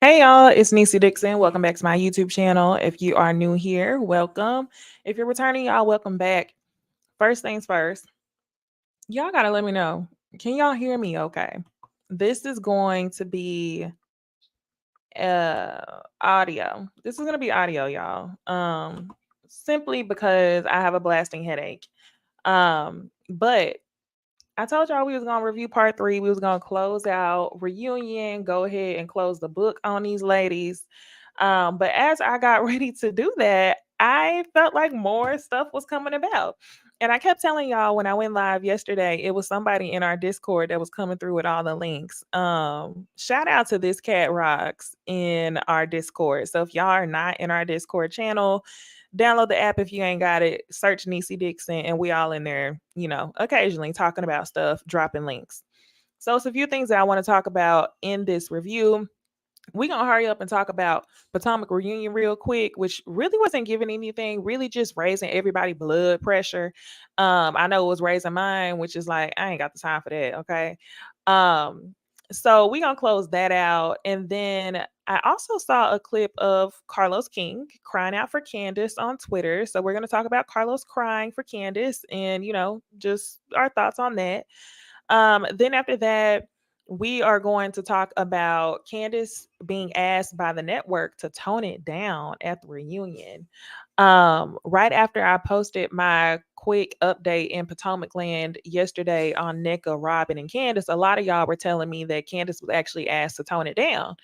Hey y'all, it's Necey Dixon. Welcome back to my YouTube channel. If you are new here, welcome. If you're returning, y'all, welcome back. First things first, y'all gotta let me know. Can y'all hear me okay? This is going to be audio. This is gonna be audio, y'all. Simply because I have a blasting headache. But I told y'all we was gonna review part three. We was gonna close out reunion, go ahead and close the book on these ladies. But as I got ready to do that, I felt like more stuff was coming about. And I kept telling y'all when I went live yesterday, it was somebody in our Discord that was coming through with all the links. Shout out to this cat rocks in our Discord. So if y'all are not in our Discord channel, download the app if you ain't got it. Search Necey Dixon, and we all in there, occasionally talking about stuff, dropping links. So it's a few things that I want to talk about in this review. We're gonna hurry up and talk about Potomac reunion real quick, which really wasn't giving anything, really just raising everybody blood pressure. I know it was raising mine, which is like, I ain't got the time for that. Okay. Um, so we're gonna close that out. And then I also saw a clip of Carlos King crying out for Candiace on Twitter. So we're gonna talk about Carlos crying for Candiace and just our thoughts on that. Then after that, we are going to talk about Candiace being asked by the network to tone it down at the reunion. Right after I posted my quick update in Potomac Land yesterday on Nneka, Robin, and Candiace, a lot of y'all were telling me that Candiace was actually asked to tone it down.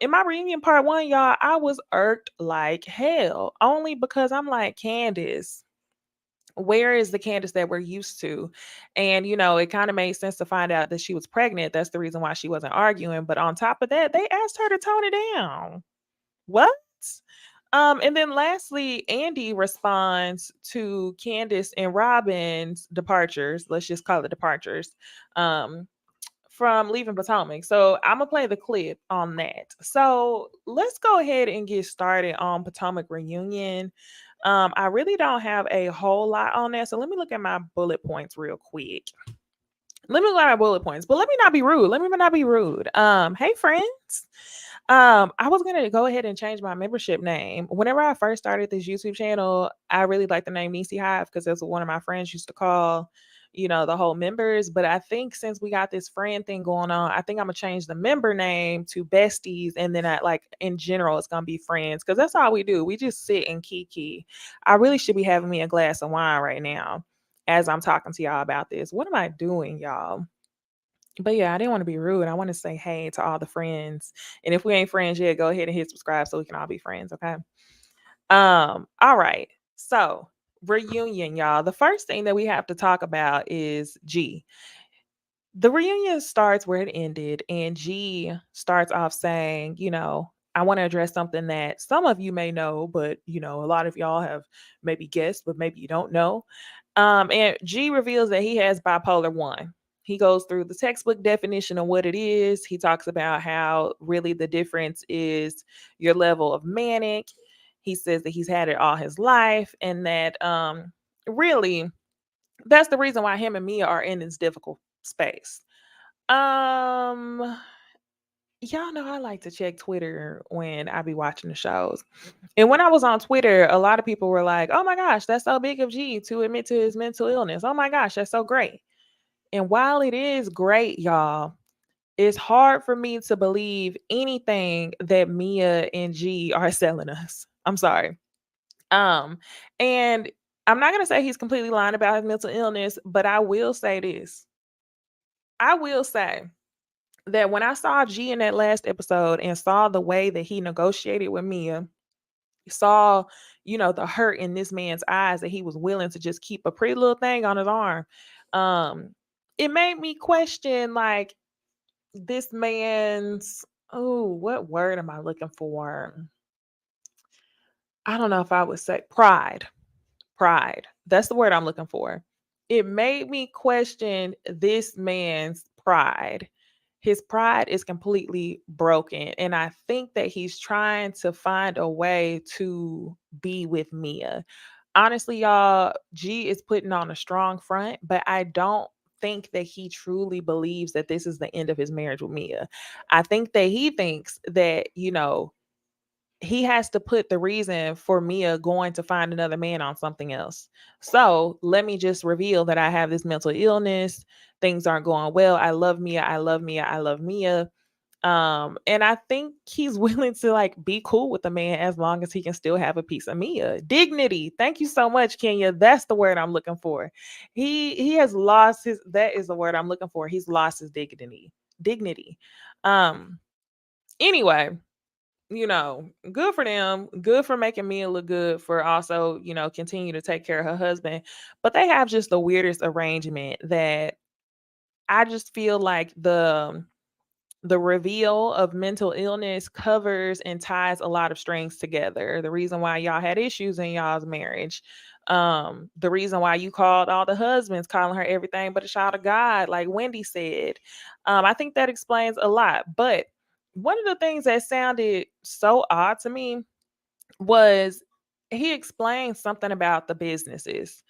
In my reunion part one, y'all, I was irked like hell, only because I'm like, Candiace, where is the Candiace that we're used to? And it kind of made sense to find out that she was pregnant. That's the reason why she wasn't arguing. But on top of that, they asked her to tone it down. What? And then lastly, Andy responds to Candiace and Robin's departures. Let's just call it departures. From leaving Potomac. So I'm gonna play the clip on that. So let's go ahead and get started on Potomac reunion. I really don't have a whole lot on that. So let me look at my bullet points real quick. Let me look at my bullet points, but let me not be rude. Let me not be rude. Hey friends. I was gonna go ahead and change my membership name. Whenever I first started this YouTube channel, I really liked the name Necey Hive because that's what one of my friends used to call, the whole members. But I think since we got this friend thing going on, I think I'm gonna change the member name to besties, and then I like in general it's gonna be friends because that's all we do. We just sit and kiki. I really should be having me a glass of wine right now as I'm talking to y'all about this. What am I doing, y'all? But yeah, I didn't want to be rude. I want to say hey to all the friends. And if we ain't friends yet, go ahead and hit subscribe so we can all be friends, okay? All right. So, reunion, y'all. The first thing that we have to talk about is G. The reunion starts where it ended, and G starts off saying, I want to address something that some of you may know, but a lot of y'all have maybe guessed, but maybe you don't know. And G reveals that he has bipolar one. He goes through the textbook definition of what it is. He talks about how really the difference is your level of manic. He says that he's had it all his life, and that really that's the reason why him and Mia are in this difficult space. Um, y'all know I like to check Twitter when I be watching the shows. And when I was on Twitter, a lot of people were like, "Oh my gosh, that's so big of G to admit to his mental illness. Oh my gosh, that's so great." And while it is great, y'all, it's hard for me to believe anything that Mia and G are selling us. I'm sorry. Um, and I'm not gonna say he's completely lying about his mental illness, but I will say this. I will say that when I saw G in that last episode and saw the way that he negotiated with Mia, saw, the hurt in this man's eyes that he was willing to just keep a pretty little thing on his arm. Um, it made me question like this man's, oh, what word am I looking for? I don't know if I would say pride. Pride. That's the word I'm looking for. It made me question this man's pride. His pride is completely broken. And I think that he's trying to find a way to be with Mia. Honestly, y'all, G is putting on a strong front, but I don't think that he truly believes that this is the end of his marriage with Mia. I think that he thinks that, he has to put the reason for Mia going to find another man on something else. So let me just reveal that I have this mental illness. Things aren't going well. I love Mia. I love Mia. I love Mia. And I think he's willing to like be cool with the man as long as he can still have a piece of Mia. Dignity. Thank you so much, Kenya. That's the word I'm looking for. He has lost his, that is the word I'm looking for. He's lost his dignity. Dignity. Um, anyway, good for them. Good for making Mia look good, for also, continue to take care of her husband. But they have just the weirdest arrangement that I just feel like the reveal of mental illness covers and ties a lot of strings together. The reason why y'all had issues in y'all's marriage. The reason why you called all the husbands, calling her everything but a child of God, like Wendy said. I think that explains a lot. But one of the things that sounded so odd to me was he explained something about the businesses.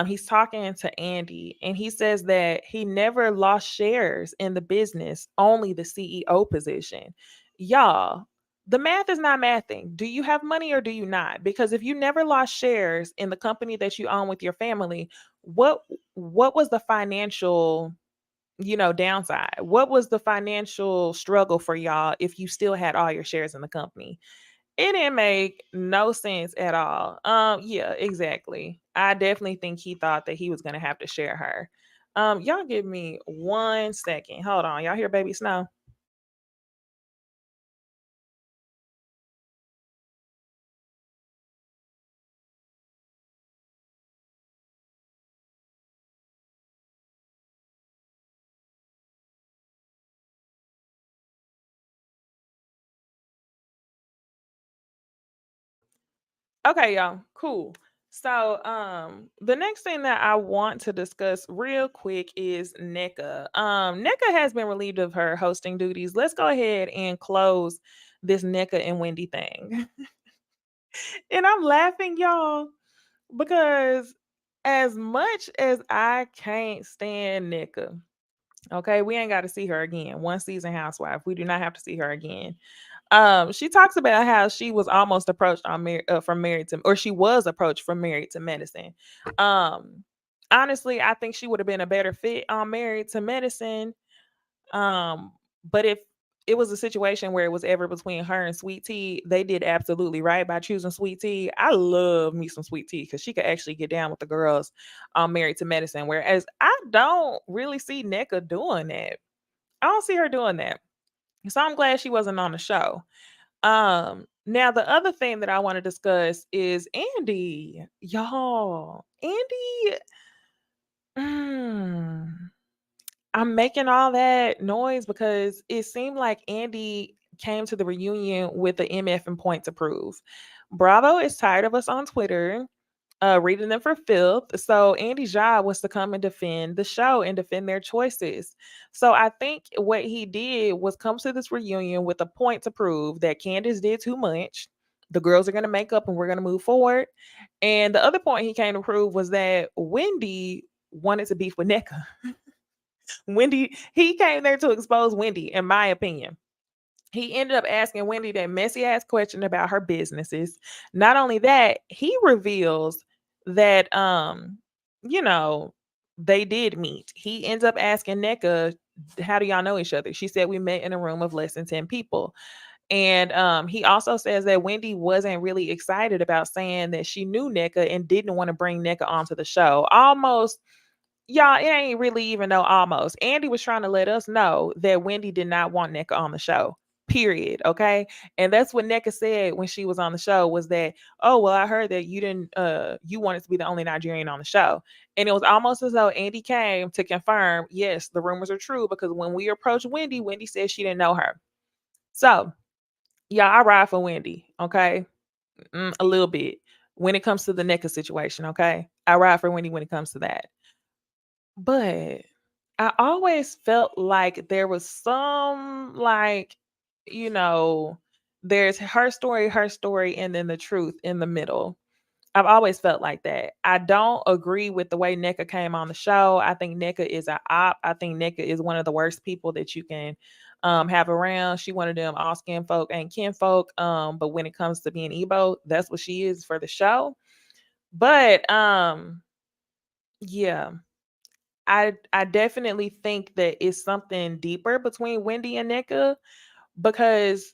He's talking to Andy, and he says that he never lost shares in the business, only the CEO position. Y'all, the math is not mathing. Do you have money or do you not? Because if you never lost shares in the company that you own with your family, what what was the financial, downside? What was the financial struggle for y'all if you still had all your shares in the company? It didn't make no sense at all. Yeah, exactly. I definitely think he thought that he was gonna have to share her. Y'all give me 1 second. Hold on. Y'all hear baby snow? Okay, y'all. Cool. So, the next thing that I want to discuss real quick is Nneka. Nneka has been relieved of her hosting duties. Let's go ahead and close this Nneka and Wendy thing. And I'm laughing, y'all, because as much as I can't stand Nneka, okay, we ain't got to see her again. One season housewife. We do not have to see her again. She talks about how she was almost approached on from Married to, or she was approached from Married to Medicine. Um, Honestly, I think she would have been a better fit on Married to Medicine. Um, but if it was a situation where it was ever between her and Sweet Tea, they did absolutely right by choosing Sweet Tea. I love me some Sweet Tea because she could actually get down with the girls on Married to Medicine. Whereas I don't really see Nneka doing that. I don't see her doing that. So I'm glad she wasn't on the show. Now the other thing that I want to discuss is Andy. Y'all, Andy, mm, I'm making all that noise because it seemed like Andy came to the reunion with the MF and point to prove. Bravo is tired of us on Twitter reading them for filth. So Andy's job was to come and defend the show and defend their choices. So I think what he did was come to this reunion with a point to prove that Candiace did too much. The girls are going to make up and we're going to move forward. And the other point he came to prove was that Wendy wanted to beef with Nneka. Wendy, he came there to expose Wendy, in my opinion. He ended up asking Wendy that messy ass question about her businesses. Not only that, he reveals that you know, they did meet. He ends up asking Nneka, how do y'all know each other? She said we met in a room of less than 10 people. And he also says that Wendy wasn't really excited about saying that she knew Nneka and didn't want to bring Nneka onto the show. Almost, y'all, it ain't really even no almost. Andy was trying to let us know that Wendy did not want Nneka on the show. Period. Okay. And that's what Nneka said when she was on the show was that, oh, well, I heard that you didn't you wanted to be the only Nigerian on the show. And it was almost as though Andy came to confirm, yes, the rumors are true because when we approached Wendy, Wendy said she didn't know her. So, yeah, I ride for Wendy. Okay. A little bit when it comes to the Nneka situation. Okay. I ride for Wendy when it comes to that. But I always felt like there was some like, you know, there's her story, and then the truth in the middle. I've always felt like that. I don't agree with the way Nneka came on the show. I think Nneka is an op. I think Nneka is one of the worst people that you can have around. She one of them all skin folk ain't kin folk. But when it comes to being Ebo, that's what she is for the show. But yeah, I definitely think that it's something deeper between Wendy and Nneka because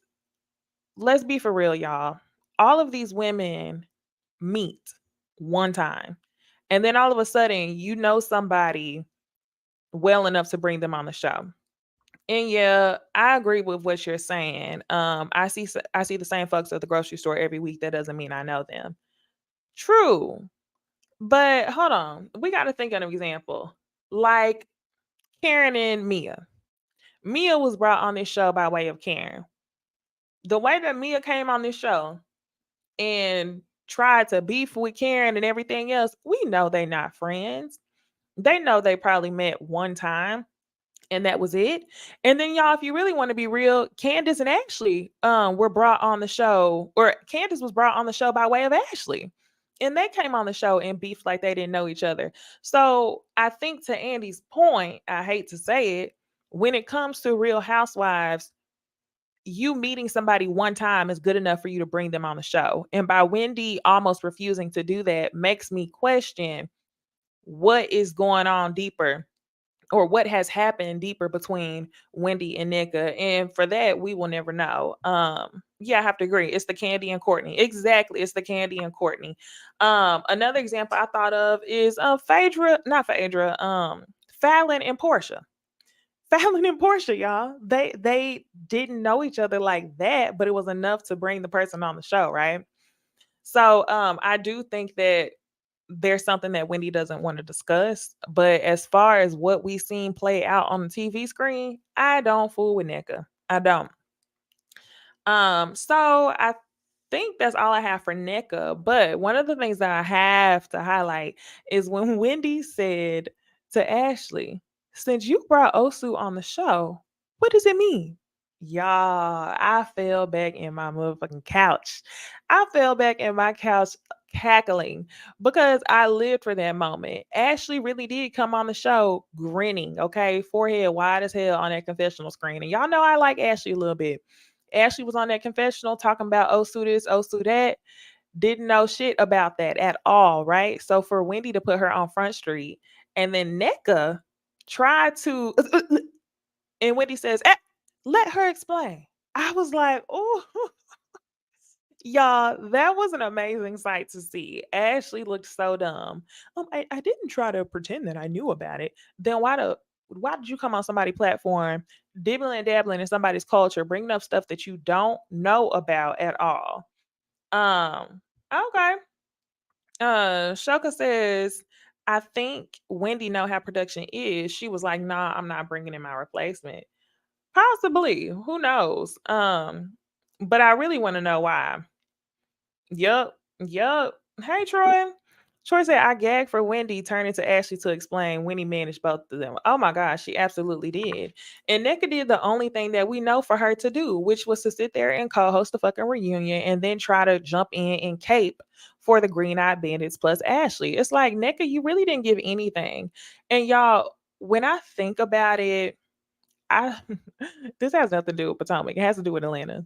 let's be for real, y'all. All of these women meet one time. And then all of a sudden, you know somebody well enough to bring them on the show. And yeah, I agree with what you're saying. I see the same folks at the grocery store every week. That doesn't mean I know them. True. But hold on. We got to think of an example. Like Karen and Mia. Mia was brought on this show by way of Karen. The way that Mia came on this show and tried to beef with Karen and everything else, we know they not friends. They know they probably met one time and that was it. And then y'all, if you really want to be real, Candiace and Ashley were brought on the show, or Candiace was brought on the show by way of Ashley. And they came on the show and beefed like they didn't know each other. So I think to Andy's point, I hate to say it, when it comes to Real Housewives, you meeting somebody one time is good enough for you to bring them on the show. And by Wendy almost refusing to do that makes me question what is going on deeper or what has happened deeper between Wendy and Nneka. And for that, we will never know. Yeah, I have to agree. It's the Candy and Courtney. Exactly. It's the Candy and Courtney. Another example I thought of is not Phaedra, Fallon and Portia. Fallon and Portia, y'all. They didn't know each other like that, but it was enough to bring the person on the show, right? So I do think that there's something that Wendy doesn't want to discuss. But as far as what we seen play out on the TV screen, I don't fool with Nneka. I don't. So I think that's all I have for Nneka. But one of the things that I have to highlight is when Wendy said to Ashley, since you brought Osu on the show, what does it mean? Y'all, I fell back in my motherfucking couch. I fell back in my couch cackling because I lived for that moment. Ashley really did come on the show grinning, okay? Forehead wide as hell on that confessional screen. And y'all know I like Ashley a little bit. Ashley was on that confessional talking about Osu this, Osu that. Didn't know shit about that at all, right? So for Wendy to put her on Front Street and then Nneka tried to, and Wendy says, let her explain. I was like, oh, y'all, that was an amazing sight to see. Ashley looked so dumb. I didn't try to pretend that I knew about it. Then why did you come on somebody's platform, dibbling and dabbling in somebody's culture, bringing up stuff that you don't know about at all? Okay. Shoka says, I think Wendy know how production is. She was like, nah, I'm not bringing in my replacement. Possibly, who knows? But I really want to know why. Yup. Yup. Hey, Troy. Troy said, I gagged for Wendy turning to Ashley to explain Wendy managed both of them. Oh my gosh, she absolutely did. And Nneka did the only thing that we know for her to do, which was to sit there and co host the fucking reunion and then try to jump in and cape for the Green Eyed Bandits plus Ashley. It's like, Nneka, you really didn't give anything. And y'all, when I think about it, I this has nothing to do with Potomac. It has to do with Atlanta.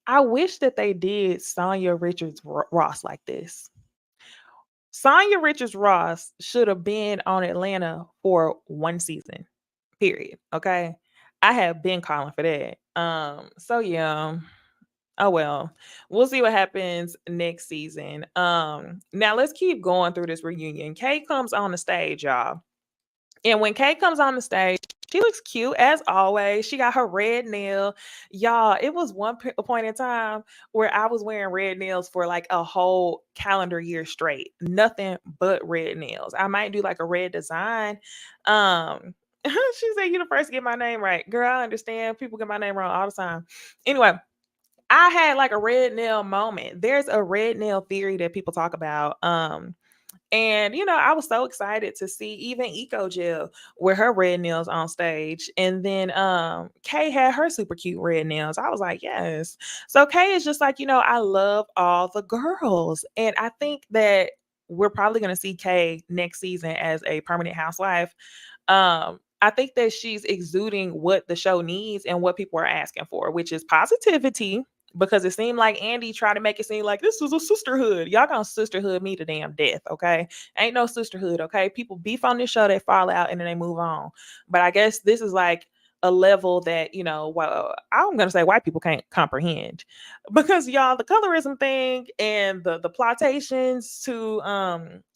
I wish that they did Sonya Richards Ross like this. Sonya Richards Ross should have been on Atlanta for one season. Period. Okay. I have been calling for that. So yeah. Oh well. We'll see what happens next season. Now let's keep going through this reunion. Kay comes on the stage, y'all. And when Kay comes on the stage, she looks cute as always. She got her red nail. Y'all, it was one point in time where I was wearing red nails for like a whole calendar year straight. Nothing but red nails. I might do like a red design. She said, you the first to get my name right. Girl, I understand. People get my name wrong all the time. Anyway, I had like a red nail moment. There's a red nail theory that people talk about. And I was so excited to see even Eco Gel with her red nails on stage. And then Kay had her super cute red nails. I was like, yes. So Kay is just like, I love all the girls. And I think that we're probably gonna see Kay next season as a permanent housewife. I think that she's exuding what the show needs and what people are asking for, which is positivity. Because it seemed like Andy tried to make it seem like this was a sisterhood. Y'all gonna sisterhood me to damn death, okay? Ain't no sisterhood, okay? People beef on this show, they fall out and then they move on. But I guess this is like a level that well, I'm gonna say white people can't comprehend, because y'all, the colorism thing and the plotations to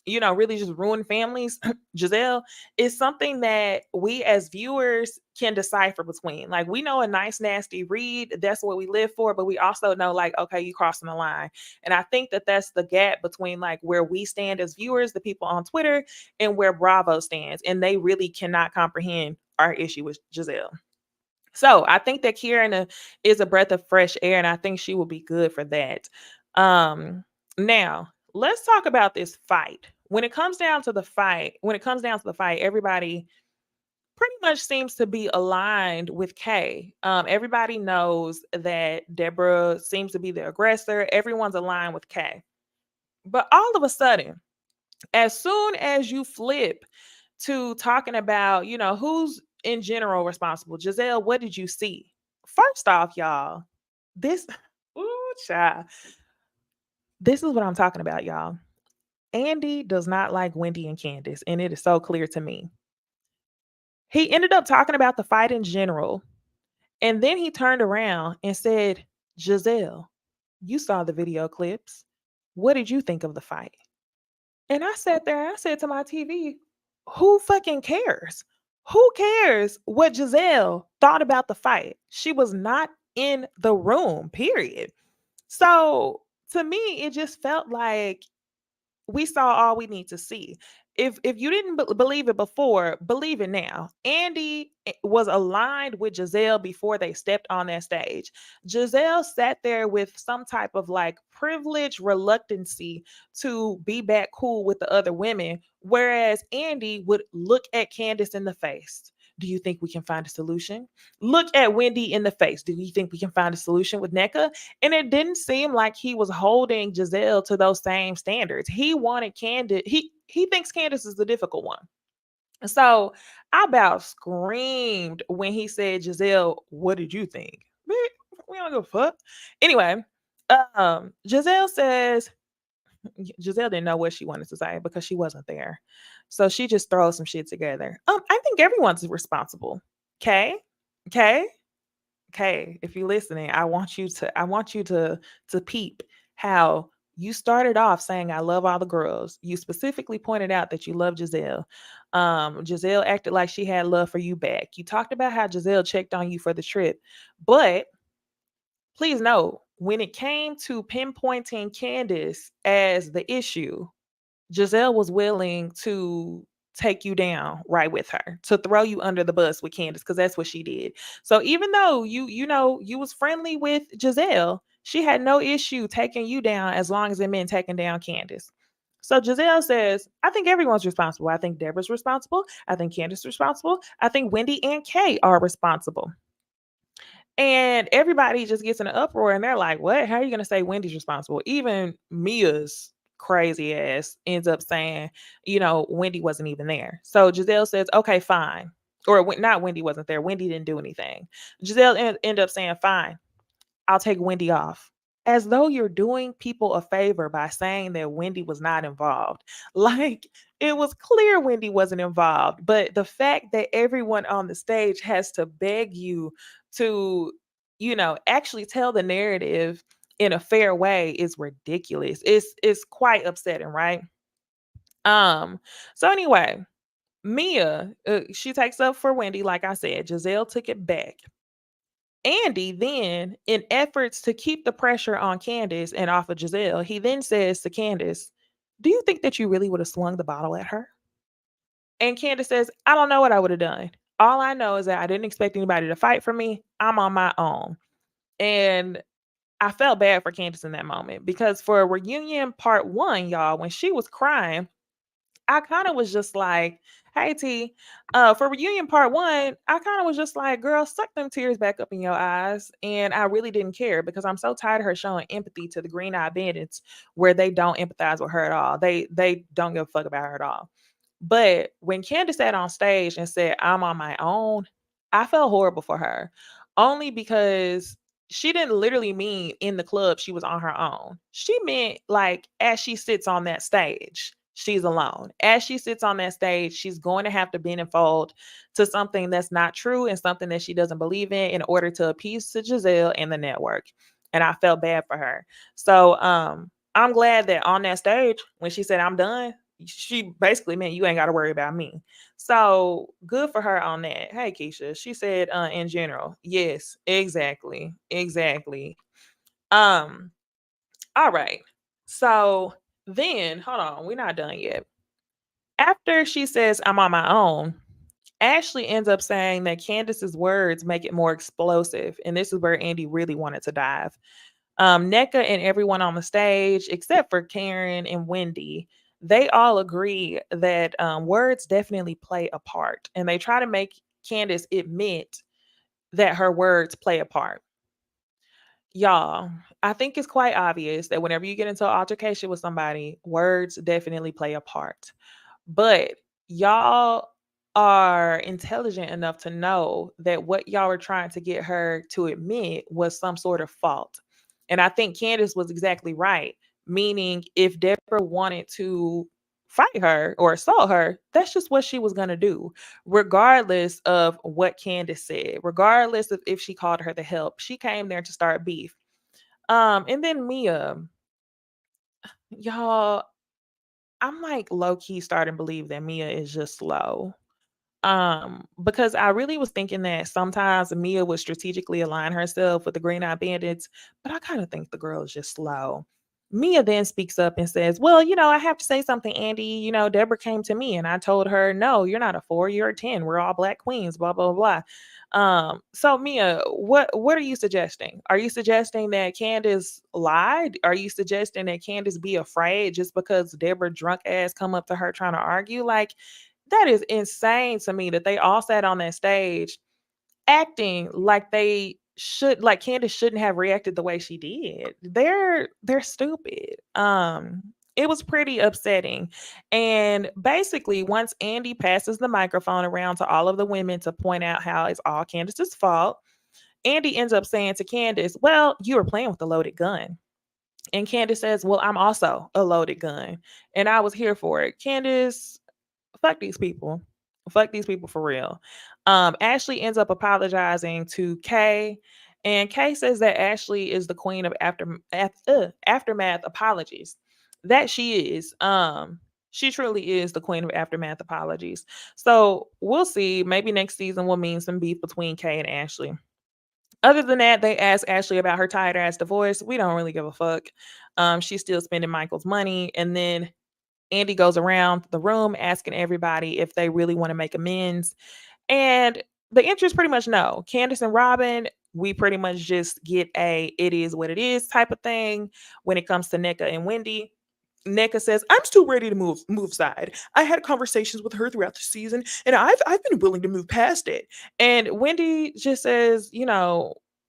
really just ruin families, Giselle, is something that we as viewers can decipher between. Like, we know a nice nasty read, that's what we live for, but we also know, like, okay, you crossing the line. And I think that that's the gap between like where we stand as viewers, the people on Twitter, and where Bravo stands, and they really cannot comprehend our issue with Giselle. So I think that Kieran is a breath of fresh air, and I think she will be good for that. Now let's talk about this fight. When it comes down to the fight, everybody pretty much seems to be aligned with Kay. Everybody knows that Deborah seems to be the aggressor. Everyone's aligned with Kay. But all of a sudden, as soon as you flip to talking about, who's in general responsible, Giselle, what did you see? First off, y'all, this, ooh, child, this is what I'm talking about, y'all. Andy does not like Wendy and Candiace, and it is so clear to me. He ended up talking about the fight in general, and then he turned around and said, Giselle, you saw the video clips. What did you think of the fight? And I sat there and I said to my TV, who fucking cares? Who cares what Giselle thought about the fight? She was not in the room, period. So to me, it just felt like we saw all we need to see. If you didn't believe it before, believe it now. Andy was aligned with Giselle before they stepped on that stage. Giselle sat there with some type of like privilege reluctancy to be back cool with the other women, whereas Andy would look at Candiace in the face. Do you think we can find a solution? Look at Wendy in the face. Do you think we can find a solution with Nneka? And it didn't seem like he was holding Giselle to those same standards. He wanted Candiace. He thinks Candiace is the difficult one. So I about screamed when he said, Giselle, what did you think? Man, we don't give a fuck. Anyway, Giselle says, Giselle didn't know what she wanted to say because she wasn't there. So she just throws some shit together. I think everyone's responsible. Okay. Okay. Okay, if you're listening, I want you to peep how you started off saying I love all the girls. You specifically pointed out that you love Giselle. Giselle acted like she had love for you back. You talked about how Giselle checked on you for the trip. But please note, when it came to pinpointing Candiace as the issue, Giselle was willing to take you down right with her, to throw you under the bus with Candiace, because that's what she did. So even though you was friendly with Giselle, she had no issue taking you down as long as it meant taking down Candiace. So Giselle says, I think everyone's responsible. I think Deborah's responsible. I think Candiace is responsible. I think Wendy and Kay are responsible. And everybody just gets in an uproar and they're like, what? How are you going to say Wendy's responsible? Even Mia's crazy ass ends up saying, Wendy wasn't even there. So Giselle says, okay, fine. Or not, Wendy wasn't there. Wendy didn't do anything. Giselle end up saying, fine, I'll take Wendy off. As though you're doing people a favor by saying that Wendy was not involved. Like, it was clear Wendy wasn't involved. But the fact that everyone on the stage has to beg you to, actually tell the narrative in a fair way is ridiculous. It's quite upsetting, right? Um, so anyway, Mia, she takes up for Wendy, like I said. Giselle took it back. Andy then, in efforts to keep the pressure on Candiace and off of Giselle, he then says to Candiace, do you think that you really would have swung the bottle at her? And Candiace says, I don't know what I would have done. All I know is that I didn't expect anybody to fight for me. I'm on my own. And I felt bad for Candiace in that moment because for reunion part one, y'all, when she was crying, I kind of was just like, hey T, for reunion part one, I kind of was just like, girl, suck them tears back up in your eyes. And I really didn't care because I'm so tired of her showing empathy to the green eyed bandits where they don't empathize with her at all. They don't give a fuck about her at all. But when Candiace sat on stage and said, I'm on my own, I felt horrible for her. Only because she didn't literally mean in the club she was on her own. She meant like as she sits on that stage, she's alone. As she sits on that stage, she's going to have to bend and fold to something that's not true and something that she doesn't believe in order to appease to Giselle and the network. And I felt bad for her. So I'm glad that on that stage, when she said, I'm done, she basically meant you ain't got to worry about me. So good for her on that. Hey, Keisha. She said, in general. Yes, exactly. Exactly. Um, all right. So then, hold on, we're not done yet. After she says, I'm on my own, Ashley ends up saying that Candace's words make it more explosive. And this is where Andy really wanted to dive. Nneka and everyone on the stage, except for Karen and Wendy, they all agree that words definitely play a part. And they try to make Candace admit that her words play a part. Y'all, I think it's quite obvious that whenever you get into an altercation with somebody, words definitely play a part. But y'all are intelligent enough to know that what y'all were trying to get her to admit was some sort of fault. And I think Candace was exactly right. Meaning, if Deborah wanted to fight her or assault her, that's just what she was going to do, regardless of what Candace said, regardless of if she called her the help. She came there to start beef. And then Mia, y'all, I'm like low key starting to believe that Mia is just slow. Because I really was thinking that sometimes Mia would strategically align herself with the Green Eye Bandits, but I kind of think the girl is just slow. Mia then speaks up and says, well, I have to say something, Andy. Deborah came to me and I told her, no, you're not a 4, you're a 10. We're all black queens, blah, blah, blah. So Mia, what are you suggesting? Are you suggesting that Candace lied? Are you suggesting that Candace be afraid just because Deborah drunk ass come up to her trying to argue? Like, that is insane to me that they all sat on that stage acting like they should, like Candace shouldn't have reacted the way she did. They're stupid. It was pretty upsetting. And basically, once Andy passes the microphone around to all of the women to point out how it's all Candace's fault, Andy ends up saying to Candace, well, you were playing with a loaded gun. And Candace says, well, I'm also a loaded gun. And I was here for it. Candace, fuck these people. Fuck these people for real. Ashley ends up apologizing to Kay, and Kay says that Ashley is the queen of aftermath apologies. That she is. She truly is the queen of aftermath apologies. So we'll see. Maybe next season will mean some beef between Kay and Ashley. Other than that, they asked Ashley about her tired ass divorce. We don't really give a fuck. She's still spending Michael's money, and then Andy goes around the room asking everybody if they really want to make amends. And the answer is pretty much no. Candace and Robin, we pretty much just get a it is what it is type of thing. When it comes to Nneka and Wendy, Nneka says, I'm still ready to move side. I had conversations with her throughout the season and I've been willing to move past it. And Wendy just says,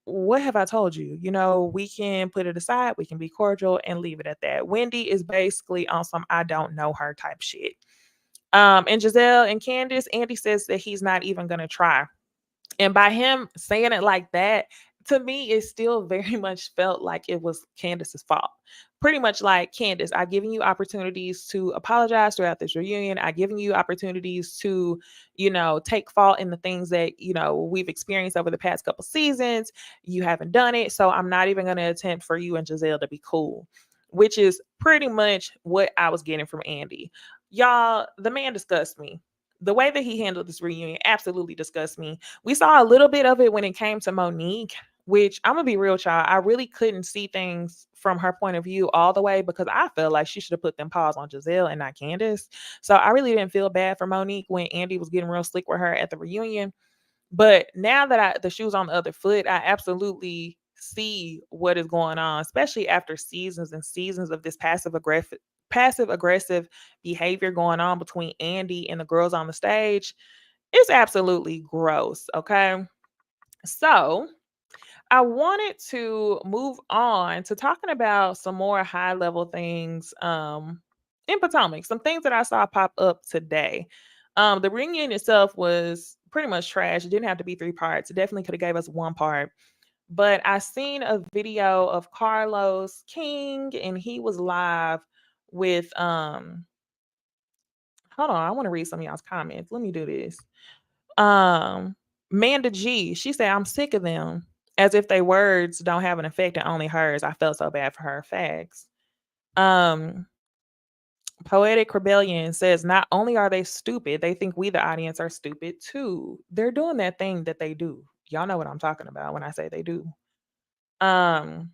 what have I told you? We can put it aside, we can be cordial and leave it at that. Wendy is basically on some I don't know her type shit. And Giselle and Candiace, Andy says that he's not even gonna try. And by him saying it like that, to me, it still very much felt like it was Candace's fault. Pretty much like, Candace, I've given you opportunities to apologize throughout this reunion. I've given you opportunities to, take fault in the things that, we've experienced over the past couple seasons. You haven't done it. So I'm not even going to attempt for you and Giselle to be cool, which is pretty much what I was getting from Andy. Y'all, the man disgusts me. The way that he handled this reunion absolutely disgusts me. We saw a little bit of it when it came to Monique, which I'm gonna be real, child. I really couldn't see things from her point of view all the way because I felt like she should have put them paws on Giselle and not Candace. So I really didn't feel bad for Monique when Andy was getting real slick with her at the reunion. But now that the shoe's on the other foot, I absolutely see what is going on, especially after seasons and seasons of this passive aggressive passive aggressive behavior going on between Andy and the girls on the stage is absolutely gross. Okay. So I wanted to move on to talking about some more high level things in Potomac, some things that I saw pop up today. The reunion itself was pretty much trash. It didn't have to be 3 parts. It definitely could have gave us 1 part. But I seen a video of Carlos King and he was live with hold on, I want to read some of y'all's comments. Let me do this. Um, Manda G, she said, I'm sick of them. As if they words don't have an effect and only hers. I felt so bad for her. Facts. Um, Poetic Rebellion says, not only are they stupid, they think we, the audience, are stupid too. They're doing that thing that they do. Y'all know what I'm talking about when I say they do. Um,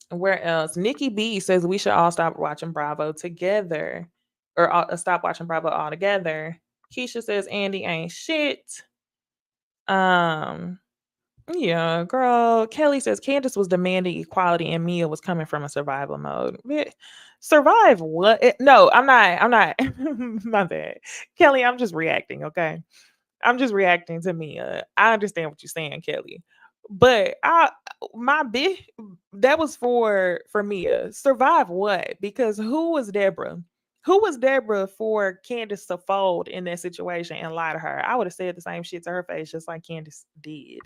where else? Nikki B says we should all stop watching Bravo together, or stop watching Bravo altogether. Keisha says Andy ain't shit. Um, Yeah, girl. Kelly says Candiace was demanding equality and Mia was coming from a survival mode. Survive what? No, I'm not. I'm not. My bad. Kelly, I'm just reacting, okay? I'm just reacting to Mia. I understand what you're saying, Kelly. But my big that was for Mia. Survive what? Because who was Deborah? Who was Deborah for Candiace to fold in that situation and lie to her? I would have said the same shit to her face, just like Candiace did.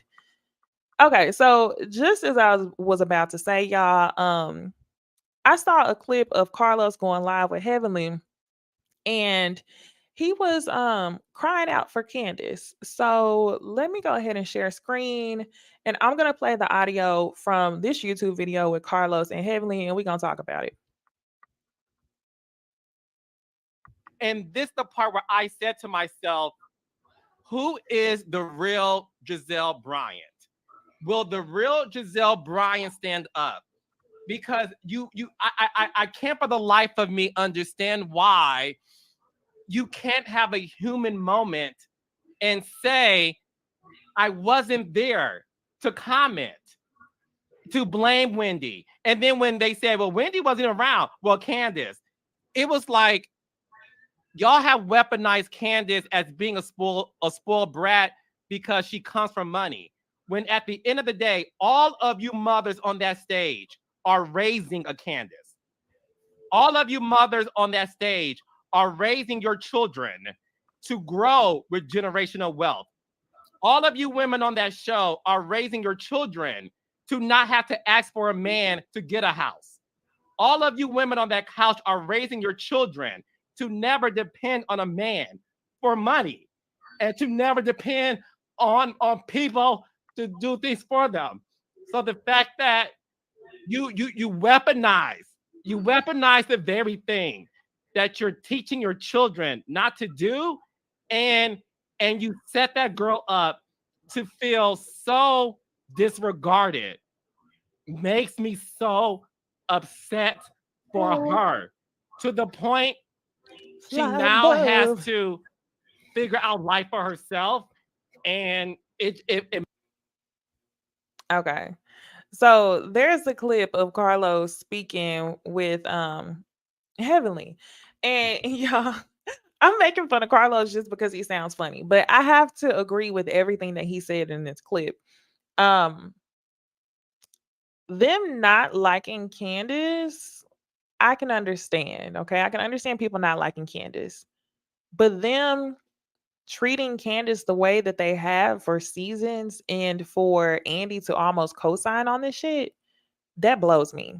Okay, so just as I was about to say, y'all, I saw a clip of Carlos going live with Heavenly, and he was crying out for Candiace. So let me go ahead and share screen, and I'm gonna play the audio from this YouTube video with Carlos and Heavenly, and we're gonna talk about it. And this is the part where I said to myself, who is the real Giselle Bryant? Will the real Giselle Bryant stand up? Because I can't for the life of me understand why you can't have a human moment and say, I wasn't there to comment, to blame Wendy. And then when they said, well, Wendy wasn't around, well, Candiace, it was like, y'all have weaponized Candiace as being a spoiled brat because she comes from money. When at the end of the day, all of you mothers on that stage are raising a Candiace. All of you mothers on that stage are raising your children to grow with generational wealth. All of you women on that show are raising your children to not have to ask for a man to get a house. All of you women on that couch are raising your children to never depend on a man for money and to never depend on people to do things for them. So the fact that you weaponize the very thing that you're teaching your children not to do, and you set that girl up to feel so disregarded, makes me so upset for her, to the point she now has to figure out life for herself. And it Okay. So there's a clip of Carlos speaking with Heavenly. And y'all, I'm making fun of Carlos just because he sounds funny, but I have to agree with everything that he said in this clip. Um them not liking Candiace, I can understand. Okay. I can understand people not liking Candiace. But them treating Candiace the way that they have for seasons and for Andy to almost co-sign on this shit, that blows me.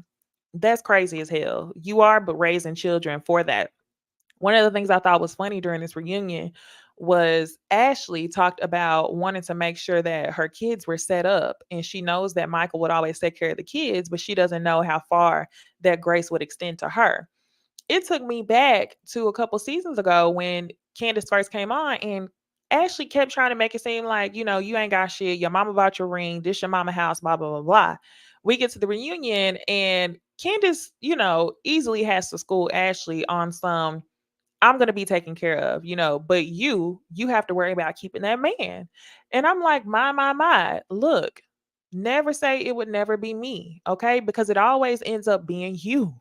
That's crazy as hell. You are but raising children for that. One of the things I thought was funny during this reunion was Ashley talked about wanting to make sure that her kids were set up, and she knows that Michael would always take care of the kids, but she doesn't know how far that grace would extend to her. It took me back to a couple seasons ago when Candace first came on, and Ashley kept trying to make it seem like, you ain't got shit. Your mama bought your ring. This your mama house, blah, blah, blah, blah. We get to the reunion, and Candace, easily has to school Ashley on some, I'm going to be taken care of, but you have to worry about keeping that man. And I'm like, my, look, never say it would never be me. Okay. Because it always ends up being you.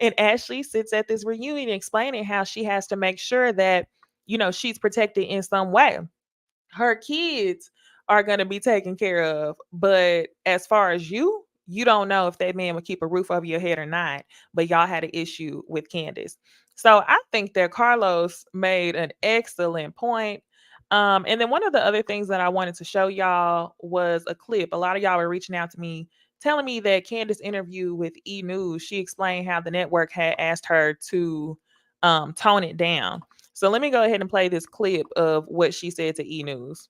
And Ashley sits at this reunion explaining how she has to make sure that, she's protected in some way. Her kids are going to be taken care of. But as far as you don't know if that man would keep a roof over your head or not. But y'all had an issue with Candiace. So I think that Carlos made an excellent point. And then one of the other things that I wanted to show y'all was a clip. A lot of y'all were reaching out to me telling me that Candiace interview with E! News, she explained how the network had asked her to tone it down. So let me go ahead and play this clip of what she said to E! News.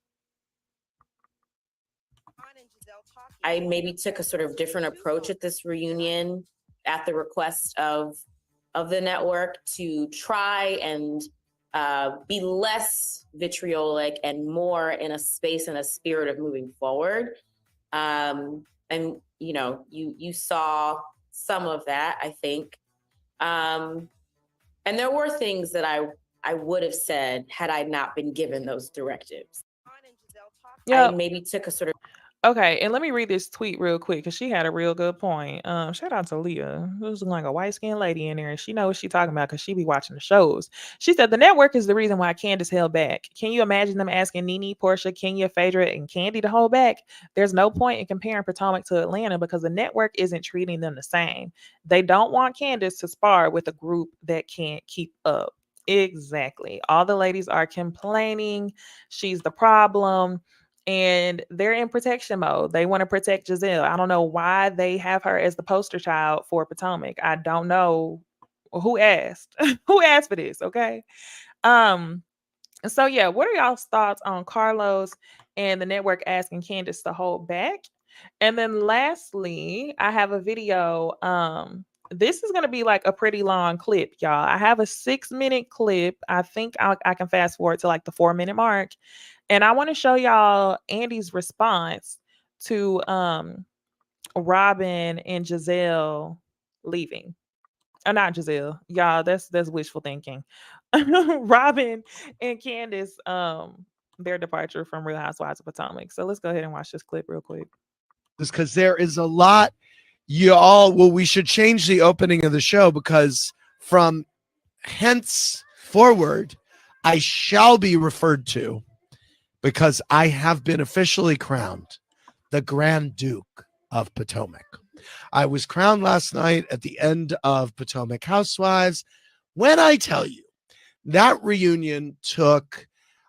I maybe took a sort of different approach at this reunion at the request of the network to try and be less vitriolic and more in a space and a spirit of moving forward. And you saw some of that, I think. And there were things that I would have said had I not been given those directives. Yeah, I maybe took a sort of okay, and let me read this tweet real quick because she had a real good point. Shout out to Leah. There's like a white skinned lady in there, and she knows what she's talking about because she be watching the shows. She said the network is the reason why Candiace held back. Can you imagine them asking Nene, Portia, Kenya, Phaedra, and Candy to hold back? There's no point in comparing Potomac to Atlanta because the network isn't treating them the same. They don't want Candiace to spar with a group that can't keep up. Exactly. All the ladies are complaining. She's the problem and they're in protection mode. They want to protect Giselle. I don't know why they have her as the poster child for Potomac. I don't know who asked. Who asked for this, okay? Um so yeah, what are y'all's thoughts on Carlos and the network asking Candiace to hold back? And then lastly, I have a video. This is going to be like a pretty long clip, y'all. I have a 6-minute clip. I think I can fast forward to like the 4-minute mark. And I want to show y'all Andy's response to Robin and Giselle leaving. Not Giselle. Y'all, that's wishful thinking. Robin and Candiace, their departure from Real Housewives of Potomac. So let's go ahead and watch this clip real quick. Because there is a lot we should change the opening of the show because from hence forward, I shall be referred to because I have been officially crowned the Grand Duke of Potomac. I was crowned last night at the end of Potomac Housewives. When I tell you that reunion took,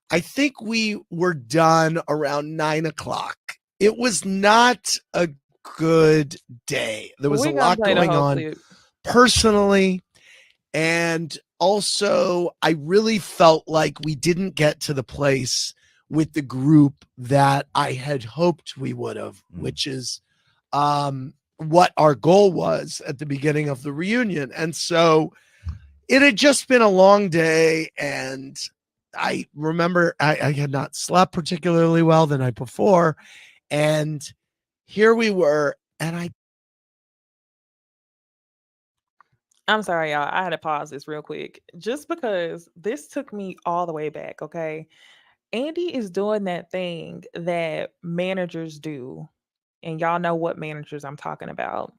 I think we were done around 9:00. It was not a good day. There was a lot going on personally. And also, I really felt like we didn't get to the place with the group that I had hoped we would have, which is what our goal was at the beginning of the reunion. And so it had just been a long day. And I remember I had not slept particularly well the night before. And here we were. And I'm sorry, y'all. I had to pause this real quick just because this took me all the way back. Okay. Andy is doing that thing that managers do. And y'all know what managers I'm talking about.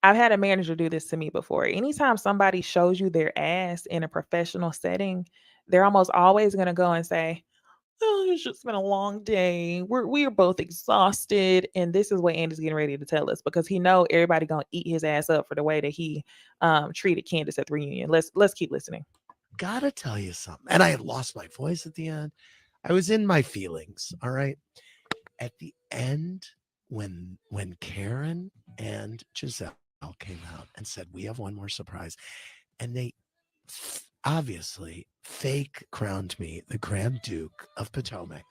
I've had a manager do this to me before. Anytime somebody shows you their ass in a professional setting, they're almost always going to go and say, "Oh, it's just been a long day. We are both exhausted." And this is what Andy's getting ready to tell us because he know everybody gonna eat his ass up for the way that he treated Candiace at the reunion. Let's keep listening. Gotta tell you something. And I had lost my voice at the end. I was in my feelings. All right. At the end, when Karen and Giselle came out and said, "We have one more surprise," and they obviously fake crowned me the Grand Duke of Potomac.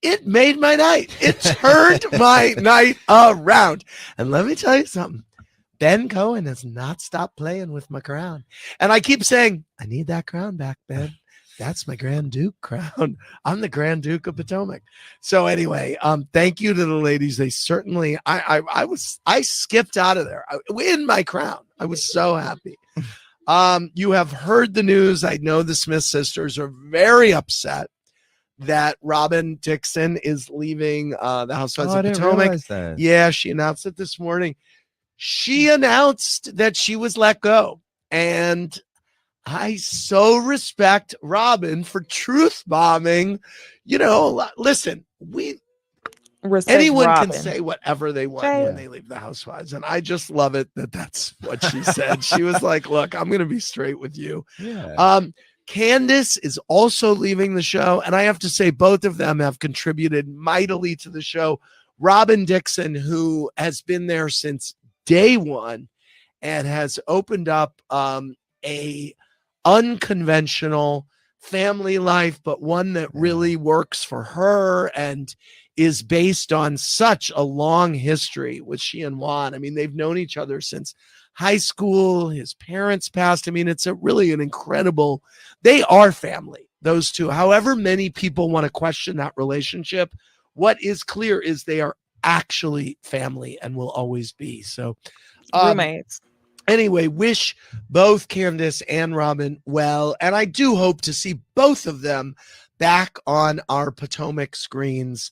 It made my night. It turned my night around. And let me tell you something. Ben Cohen has not stopped playing with my crown. And I keep saying, I need that crown back, Ben. That's my Grand Duke crown. I'm the Grand Duke of Potomac. So anyway, thank you to the ladies. They certainly, I skipped out of there in my crown. I was so happy. You have heard the news. I know the Smith sisters are very upset that Robin Dixon is leaving the Housewives of Potomac. Yeah, she announced it this morning. she announced that she was let go. And I so respect Robin for truth bombing. You know, listen, Respect anyone can Robin. say whatever they want Jay. when they leave the Housewives. And I just love it that that's what she said. She was like, look, I'm going to be straight with you. Yeah. Candiace is also leaving the show. And I have to say, both of them have contributed mightily to the show. Robin Dixon, who has been there since day one and has opened up a unconventional family life, but one that really works for her and is based on such a long history with she and Juan. I mean, they've known each other since high school. His parents passed. I mean, it's really an incredible, they are family, those two. However many people want to question that relationship, what is clear is they are actually family and will always be. So Roommates. anyway, wish both Candiace and Robin well. And I do hope to see both of them back on our Potomac screens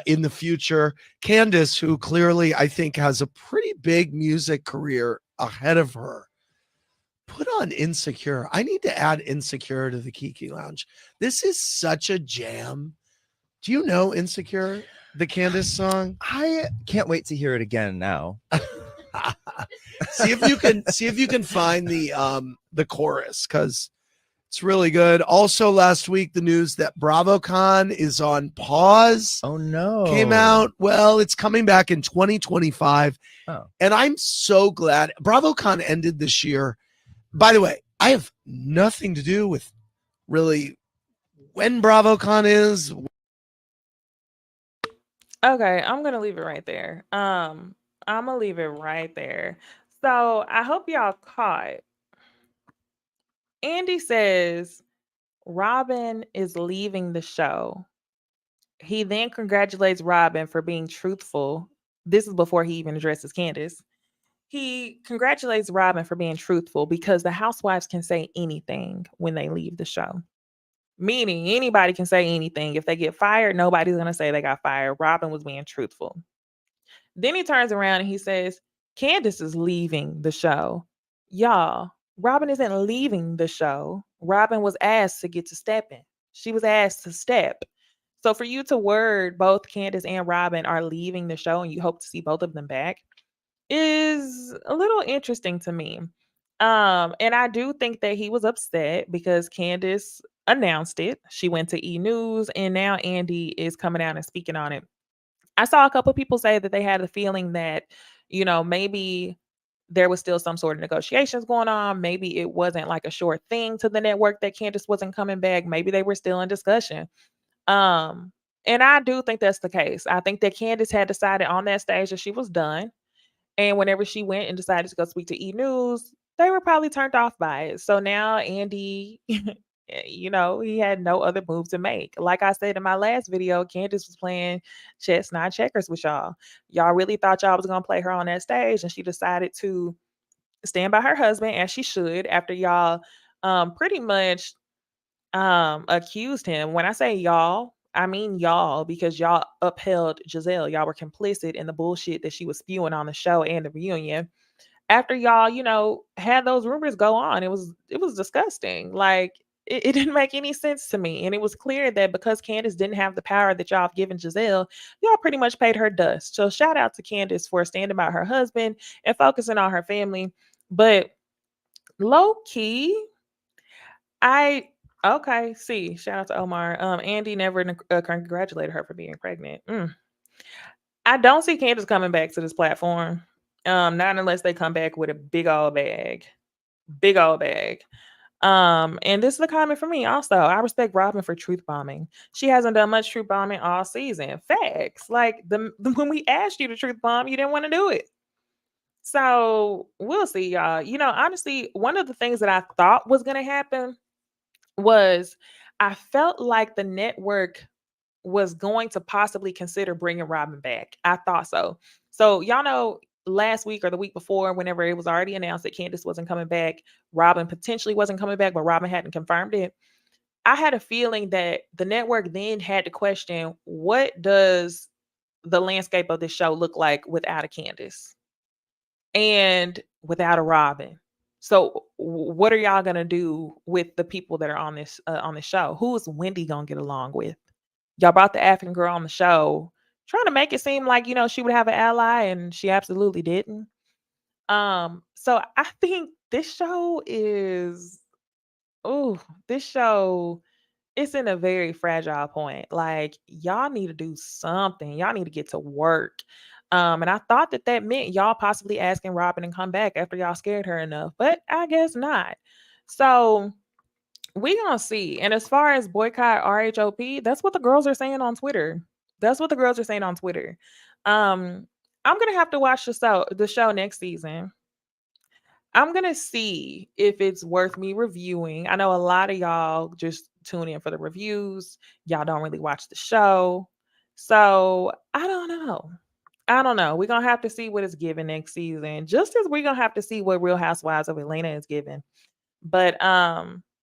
in the future. Candiace, who clearly I think has a pretty big music career ahead of her, put on Insecure. I need to add Insecure to the Kiki Lounge. This is such a jam. Do you know Insecure, the Candiace song? I can't wait to hear it again now. see if you can find the chorus, because it's really good. Also last week, the news that BravoCon is on pause Oh no. came out. Well, it's coming back in 2025. Oh. And I'm so glad BravoCon ended this year. By the way, I have nothing to do with really when BravoCon is. Okay, I'm gonna leave it right there. I'm gonna leave it right there. So I hope y'all caught. Andy says Robin is leaving the show. He then congratulates Robin for being truthful. This is before he even addresses Candiace. He congratulates Robin for being truthful because the housewives can say anything when they leave the show. Meaning anybody can say anything. If they get fired, nobody's going to say they got fired. Robin was being truthful. Then he turns around and he says, Candiace is leaving the show. Y'all, Robin isn't leaving the show. Robin was asked to get to stepping. She was asked to step. So for you to word both Candiace and Robin are leaving the show and you hope to see both of them back is a little interesting to me. And I do think that he was upset because Candiace announced it. She went to E! News and now Andy is coming out and speaking on it. I saw a couple people say that they had a feeling that, maybe there was still some sort of negotiations going on. Maybe it wasn't like a short thing to the network that Candiace wasn't coming back. Maybe they were still in discussion. And I do think that's the case. I think that Candiace had decided on that stage that she was done. And whenever she went and decided to go speak to E! News, they were probably turned off by it. So now Andy, he had no other move to make. Like I said in my last video, Candiace was playing chess, not checkers with y'all. Y'all really thought y'all was going to play her on that stage, and she decided to stand by her husband, as she should, after y'all pretty much accused him. When I say y'all, I mean y'all, because y'all upheld Giselle. Y'all were complicit in the bullshit that she was spewing on the show and the reunion. After y'all, had those rumors go on, it was disgusting. Like it didn't make any sense to me. And it was clear that because Candiace didn't have the power that y'all have given Giselle, y'all pretty much paid her dust. So shout out to Candiace for standing by her husband and focusing on her family. But low key, shout out to Omar. Andy never congratulated her for being pregnant. I don't see Candiace coming back to this platform. Not unless they come back with a big old bag. Big old bag. And this is a comment for me also. I respect Robin for truth bombing. She hasn't done much truth bombing all season. Facts. Like when we asked you to truth bomb, you didn't want to do it. So we'll see, y'all. Honestly, one of the things that I thought was gonna happen was I felt like the network was going to possibly consider bringing Robin back. I thought so. So y'all know last week or the week before, whenever it was already announced that Candiace wasn't coming back, Robin potentially wasn't coming back, but Robin hadn't confirmed it. I had a feeling that the network then had to question, what does the landscape of this show look like without a Candiace? and without a Robin. So what are y'all gonna do with the people that are on this show? Who is Wendy gonna get along with? Y'all brought the African girl on the show, trying to make it seem like she would have an ally, and she absolutely didn't. So I think this show is, oh, this show it's in a very fragile point. Like, y'all need to do something. Y'all need to get to work. And I thought that that meant y'all possibly asking Robin to come back after y'all scared her enough, but I guess not. So we gonna see. And as far as boycott RHOP, that's what the girls are saying on Twitter. That's what the girls are saying on Twitter. I'm gonna have to watch the show next season. I'm gonna see if it's worth me reviewing. I know a lot of y'all just tune in for the reviews. Y'all don't really watch the show. So I don't know. I don't know. We're gonna have to see what it's given next season. Just as we're gonna have to see what Real Housewives of Atlanta is given. But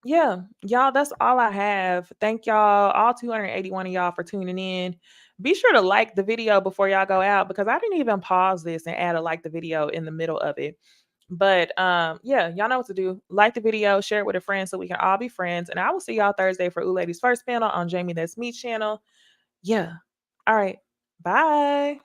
yeah, y'all, that's all I have. Thank y'all, all 281 of y'all, for tuning in. Be sure to like the video before y'all go out, because I didn't even pause this and add a like the video in the middle of it. But yeah, y'all know what to do. Like the video, share it with a friend so we can all be friends. And I will see y'all Thursday for Ooh Ladies First panel on Jamie That's Me channel. Yeah. All right. Bye.